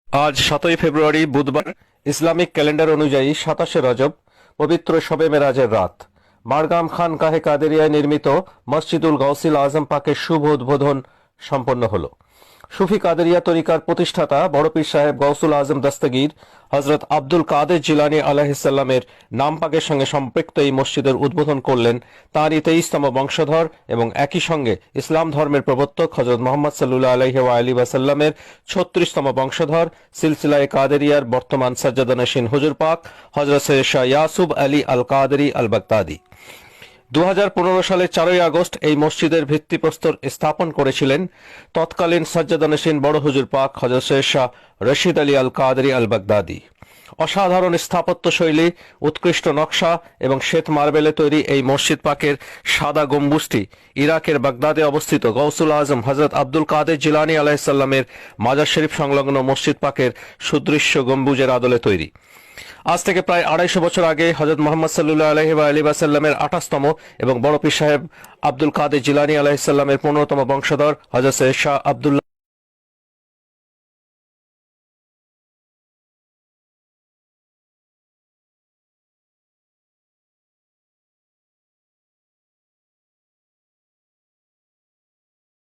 আজ 7ই ফেব্রুয়ারি বুধবার Islamic calendar অনুযায়ী 27শে রজব পবিত্র শবে মেরাজের রাত মারগাম খানকাহে কাদেরিয়ায় নির্মিত মসজিদুল গৌসিল আজম পাকের শুভ উদ্বোধন সম্পন্ন হল। সুফি কাদেরিয়া তরিকার প্রতিষ্ঠাতা বড় পীর সাহেব গৌসুল আজম দস্তগীর হযরত আব্দুল কাদের জিলানী আলাইহিসসালামের নাম পাকের সঙ্গে সম্পৃক্ত এই মসজিদের উদ্বোধন করলেন তাঁরই 23তম বংশধর এবং একই সঙ্গে ইসলাম ধর্মের প্রবর্তক হযরত মুহাম্মদ সাল্লাল্লাহু আলাইহি ওয়া আলিহি ওয়াসাল্লামের 36তম বংশধর সিলসিলায়ে কাদেরিয়ার বর্তমান সাজ্জাদানশীন হুজুর পাক হযরত সৈয়দ শাহ ইয়াসুব আলী আল কাদেরী আল বাগদাদী। 2015 সালের 4ই আগস্ট এই মসজিদের ভিত্তিপ্রস্তর স্থাপন করেছিলেন তৎকালীন সাজ্জাদানশীন বড় হুজুর পাক হযরত সৈয়দ শাহ রশিদ আলী আল কাদেরী আল বাগদাদী। অসাধারণ স্থাপত্য শৈলী, উৎকৃষ্ট নকশা এবং শ্বেত মার্বেলে তৈরি এই মসজিদ পাকের সাদা গম্বুজটি ইরাকের বাগদাদে অবস্থিত গৌসুল আজম হযরত আব্দুল কাদের জিলানী আলাইহিসসালামের মাজার শরীফ সংলগ্ন মসজিদ পাকের সুদৃশ্য গম্বুজের আদলে তৈরি। আজ থেকে প্রায় 250 বছর আগে হযরত মুহাম্মদ সাল্লাল্লাহু আলাইহি ওয়া আলিহি ওয়াসাল্লামের 28তম এবং বড় পীর সাহেব আব্দুল কাদের জিলানী আলাইহিসসালামের 15তম বংশধর হযরত সৈয়দ শাহ আব্দুল্লাহ